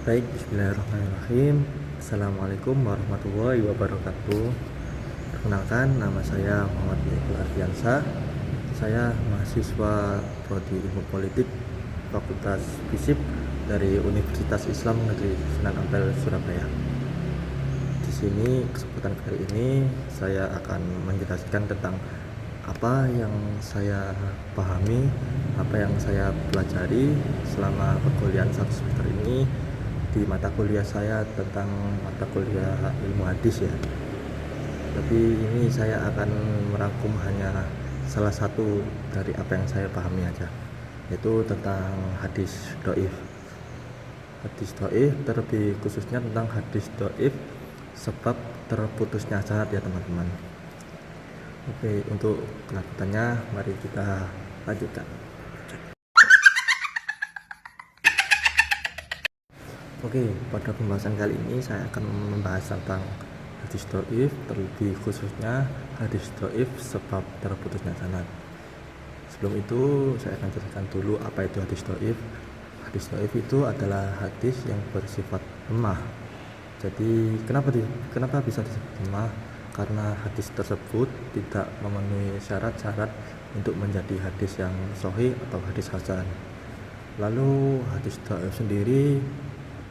Baik, bismillahirrahmanirrahim. Assalamualaikum warahmatullahi wabarakatuh. Perkenalkan, nama saya Muhammad Iqbal Ardiansah. Saya mahasiswa Prodi Ilmu Politik Fakultas FISIP dari Universitas Islam Negeri Sunan Ampel, Surabaya. Di sini kesempatan kali ini saya akan menjelaskan tentang apa yang saya pahami, apa yang saya pelajari selama perkuliahan 1 semester ini di mata kuliah saya tentang mata kuliah ilmu hadis ya. Tapi ini saya akan merangkum hanya salah satu dari apa yang saya pahami aja, yaitu tentang hadis dhaif. Hadis dhaif, terlebih khususnya tentang hadis dhaif sebab terputusnya sanad ya teman-teman. Oke, untuk kelanjutannya mari kita lanjutkan. Oke, pada pembahasan kali ini saya akan membahas tentang hadis dhaif, terlebih khususnya hadis dhaif sebab terputusnya sanad. Sebelum itu saya akan jelaskan dulu apa itu hadis dhaif. Hadis dhaif itu adalah hadis yang bersifat lemah. Jadi kenapa bisa disebut lemah? Karena hadis tersebut tidak memenuhi syarat-syarat untuk menjadi hadis yang sahih atau hadis hasan. Lalu hadis dhaif sendiri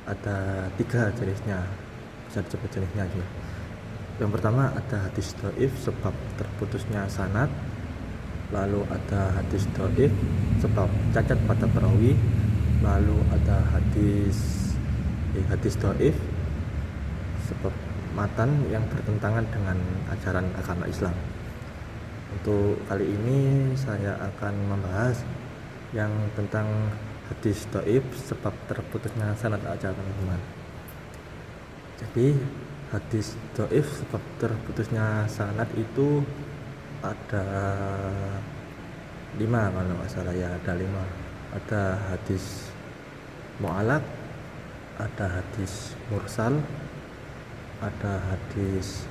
ada 3 jenisnya, bisa disebut jenisnya aja. Yang pertama ada hadis dhaif sebab terputusnya sanad, lalu ada hadis dhaif sebab cacat pada perawi, lalu ada hadis dhaif sebab matan yang bertentangan dengan ajaran agama Islam. Untuk kali ini saya akan membahas yang tentang hadis dhaif sebab terputusnya sanad aja teman-teman. Jadi hadis dhaif sebab terputusnya sanad itu ada 5 kalau nggak salah ya, ada 5. Ada hadis mu'allaq, ada hadis mursal, ada hadis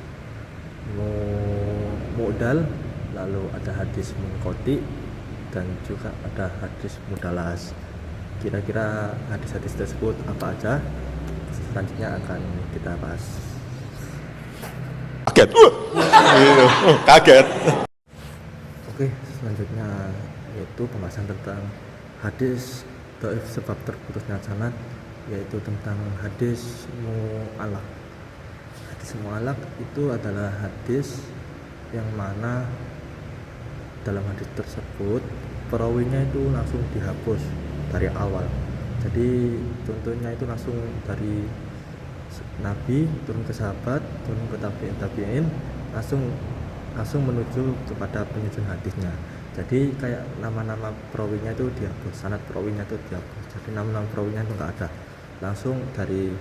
mu'dal, lalu ada hadis munqati, dan juga ada hadis mudalas. Kira-kira hadis-hadis tersebut apa aja? Selanjutnya akan kita bahas. Kaget. Kaget. Oke, selanjutnya yaitu pembahasan tentang hadis dhaif sebab terputusnya sanad, yaitu tentang hadis mu'allaq. Hadis mu'allaq itu adalah hadis yang mana dalam hadis tersebut perawinya itu langsung dihapus dari awal. Jadi contohnya itu langsung dari Nabi turun ke sahabat, turun ke tabi'in, langsung menuju kepada penyusun hadisnya. Jadi kayak nama-nama perawinya itu dihapus, sanad perawinya itu dihapus. Jadi nama-nama perawinya itu enggak ada. Langsung dari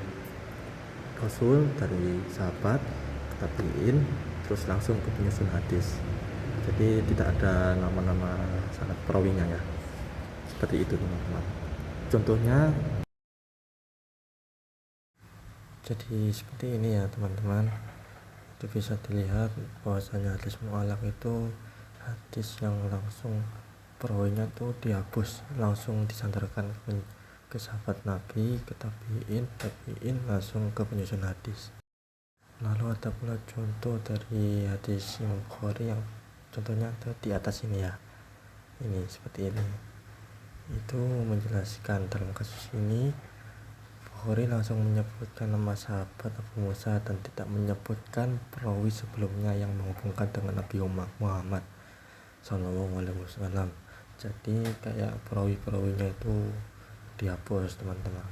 Rasul, dari sahabat ke tabi'in, terus langsung ke penyusun hadis. Jadi tidak ada nama-nama sanad perawinya ya. Seperti itu teman-teman. Contohnya jadi seperti ini ya teman-teman. Itu bisa dilihat bahwasanya hadis mu'allaq itu hadis yang langsung perawinya tuh dihapus, langsung disandarkan ke sahabat Nabi, ke tabi'in langsung ke penyusun hadis. Lalu ada pula contoh dari hadis Imam Bukhari yang contohnya itu di atas ini ya. Ini seperti ini. Itu menjelaskan dalam kasus ini Bukhari langsung menyebutkan nama sahabat Abu Musa dan tidak menyebutkan perawi sebelumnya yang menghubungkan dengan Nabi Muhammad SAW. Jadi kayak perawi-perawinya itu dihapus teman-teman.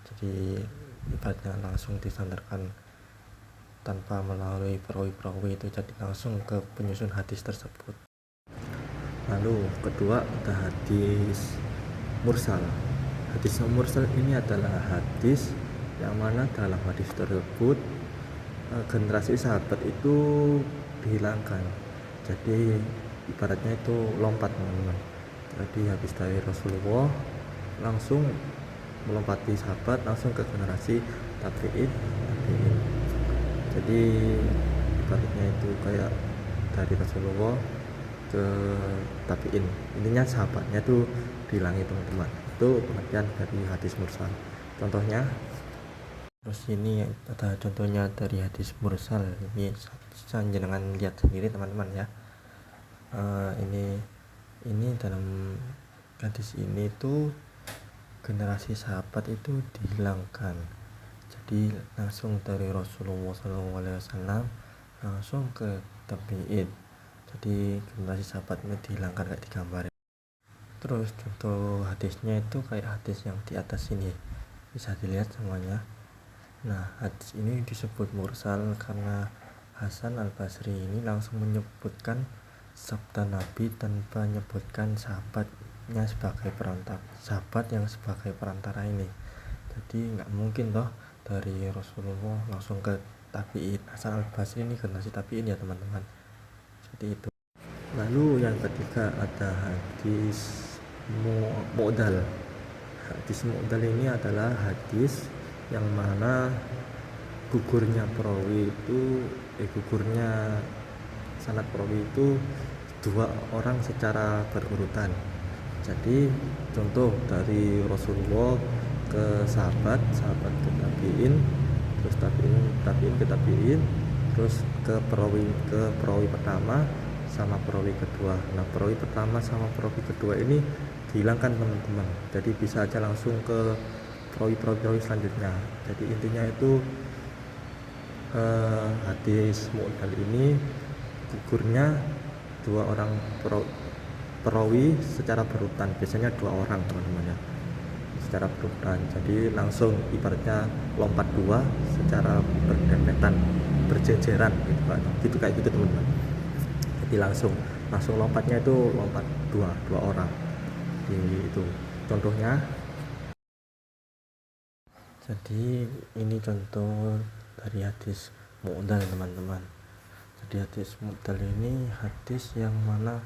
Jadi ibaratnya langsung disandarkan tanpa melalui perawi-perawi itu, jadi langsung ke penyusun hadis tersebut. Lalu kedua ada hadis mursal. Hadis mursal ini adalah hadis yang mana dalam hadis tersebut generasi sahabat itu dihilangkan. Jadi ibaratnya itu lompat teman-teman. Jadi habis dari Rasulullah langsung melompati sahabat langsung ke generasi tabi'in. Jadi ibaratnya itu kayak dari Rasulullah ke tabi'in, intinya sahabatnya tuh dihilangi teman-teman. Itu pengertian dari hadis mursal. Contohnya Terus ini ada contohnya dari hadis mursal. Ini jangan lihat sendiri teman-teman ya. Ini dalam hadis ini tuh generasi sahabat itu dihilangkan. Jadi langsung dari Rasulullah SAW langsung ke tabi'in. Jadi generasi sahabat ini dihilangkan kayak digambar. Terus contoh hadisnya itu kayak hadis yang di atas ini, bisa dilihat semuanya. Nah, hadis ini disebut mursal karena Hasan al-Basri ini langsung menyebutkan sabda Nabi tanpa menyebutkan sahabat yang sebagai perantara ini. Jadi nggak mungkin toh dari Rasulullah langsung ke tabi'in. Hasan al-Basri ini generasi tabi'in ya teman-teman, seperti itu. Lalu yang ketiga ada hadis mu'dal. Hadis mu'dal ini adalah hadis yang mana gugurnya sanad perawi itu dua orang secara berurutan. Jadi contoh dari Rasulullah ke sahabat ke tabi'in, terus tabi'in ke tabi'in, terus ke perawi pertama sama perawi kedua. Nah, perawi pertama sama perawi kedua ini dihilangkan teman-teman. Jadi bisa aja langsung ke perawi selanjutnya. Jadi intinya itu hadis mu'dal ini gugurnya dua orang perawi secara berurutan, biasanya dua orang teman-teman ya, secara berurutan. Jadi langsung ibaratnya lompat dua secara berdempetan, berjejeran gitu kan, gitu kayak gitu teman-teman. Jadi langsung lompatnya itu lompat dua orang itu contohnya. Jadi ini contoh dari hadis mu'dal teman-teman. Jadi hadis mu'dal ini hadis yang mana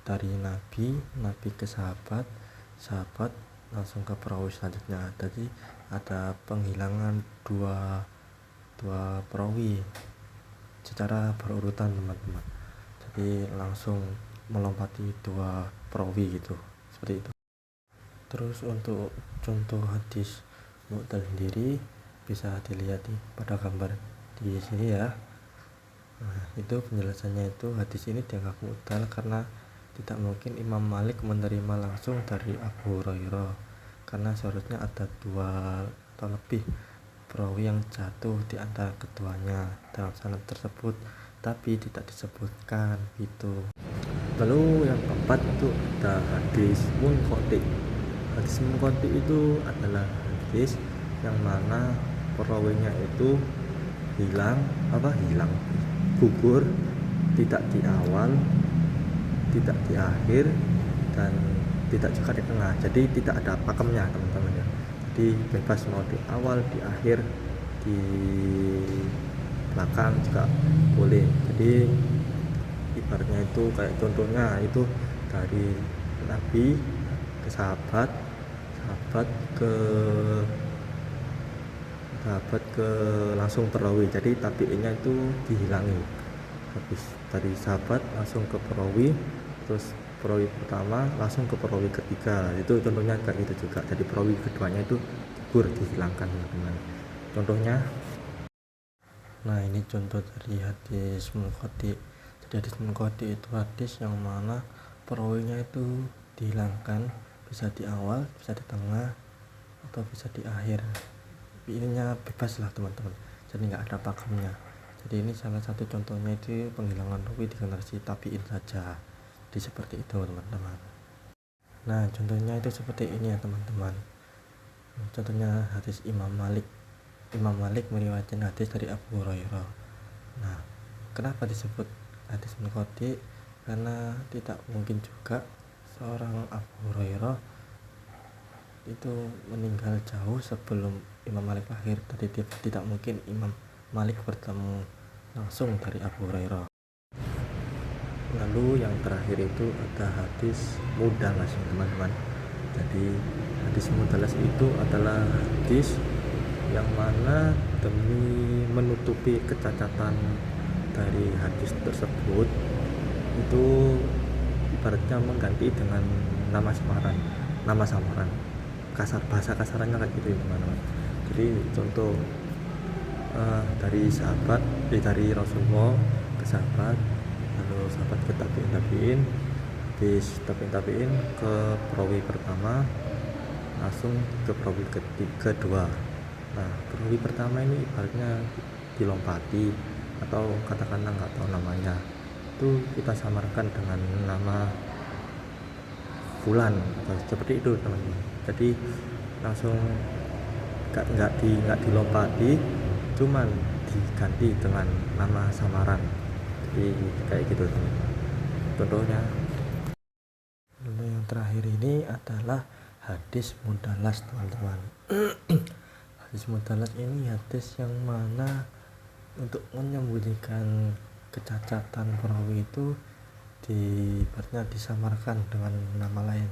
dari Nabi ke sahabat langsung ke perawi selanjutnya. Jadi ada penghilangan dua perawi secara berurutan teman-teman. Jadi langsung melompati dua perawi gitu, seperti itu. Terus untuk contoh hadis mu'dal sendiri bisa dilihat pada gambar di sini ya. Nah, itu penjelasannya itu hadis ini dianggap mu'dal karena tidak mungkin Imam Malik menerima langsung dari Abu Hurairah, karena seharusnya ada dua atau lebih perawi yang jatuh di antara keduanya dalam sanad tersebut, tapi tidak disebutkan gitu. Lalu yang keempat itu ada hadis munqati. Hadis munqati itu adalah hadis yang mana perawinya itu hilang, gugur, tidak di awal, tidak di akhir, dan tidak juga di tengah. Jadi tidak ada pakemnya teman-teman ya. Jadi bebas mau di awal, di akhir, di belakang juga boleh. Jadi ibaratnya itu kayak contohnya itu dari Nabi ke sahabat ke langsung perawi. Jadi tabi'innya itu dihilangi. Habis dari sahabat langsung ke perawi, terus perawi pertama langsung ke perawi ketiga. Itu contohnya kayak gitu juga. Jadi perawi keduanya itu gugur, dihilangkan teman-teman. Contohnya, nah ini contoh dari hadis munqati. Jadi hadis munqati itu hadis yang mana perawinya itu dihilangkan, bisa di awal, bisa di tengah, atau bisa di akhir. Ininya bebas lah teman-teman, jadi nggak ada pakemnya. Jadi ini salah satu contohnya itu penghilangan rawi di generasi tabi'in saja. Jadi seperti itu teman-teman. Nah contohnya itu seperti ini ya teman-teman. Contohnya hadis Imam Malik meriwayatkan hadis dari Abu Hurairah. Nah kenapa disebut hadis munqati? Karena tidak mungkin juga seorang Abu Hurairah itu meninggal jauh sebelum Imam Malik lahir. Tadi tidak mungkin Imam Malik bertemu langsung dari Abu Hurairah. Lalu yang terakhir itu ada hadis mudalas teman-teman. Jadi hadis mudalas itu adalah hadis yang mana demi menutupi kecacatan dari hadis tersebut itu ibaratnya mengganti dengan nama samaran, bahasa kasarannya kayak gitu teman-teman. Jadi contoh dari dari Rasulullah ke sahabat, lalu sahabat ke tabiin, habis tabiin ke perawi pertama, langsung ke perawi kedua. Nah, perawi pertama ini ibaratnya dilompati atau katakanlah nggak tahu namanya, itu kita samarkan dengan nama Fulan atau seperti itu teman-teman. Jadi langsung nggak dilompati, cuman diganti dengan nama samaran. Jadi kayak gitu teman-teman. Contohnya, lalu yang terakhir ini adalah hadis mudalas teman-teman. Hadis mudalas ini hadis yang mana untuk menyembunyikan kecacatan perawi itu ibaratnya disamarkan dengan nama lain.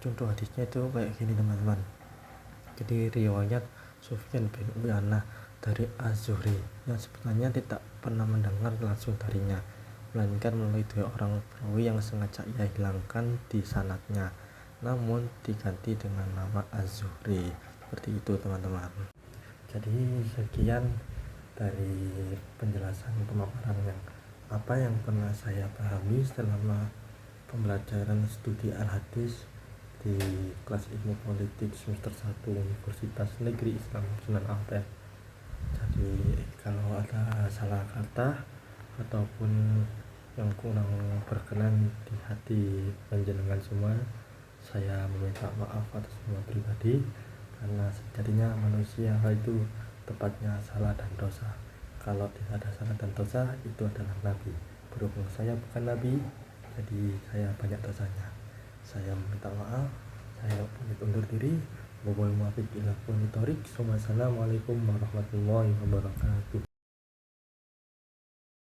Contoh hadisnya itu kayak gini teman-teman. Jadi riwayat Sufyan bin Uyainah dari Az-Zuhri yang sebenarnya tidak pernah mendengar langsung darinya, melainkan melalui dua orang perawi yang sengaja ia hilangkan di sanadnya, namun diganti dengan nama Az-Zuhri. Seperti itu teman-teman. Jadi sekian dari penjelasan pemaparan apa yang pernah saya pahami selama pembelajaran studi al-hadis di kelas ilmu politik semester 1 Universitas Negeri Islam Sunan Ampel. Jadi kalau ada salah kata ataupun yang kurang berkenan di hati panjenengan semua, saya meminta maaf atas nama pribadi, karena sejatinya manusia itu tepatnya salah dan dosa. Kalau tidak ada salah dan dosa, itu adalah nabi. Berhubung saya bukan nabi, jadi saya banyak dosanya. Saya meminta maaf, saya pamit undur diri. Wassalamualaikum warahmatullahi wabarakatuh.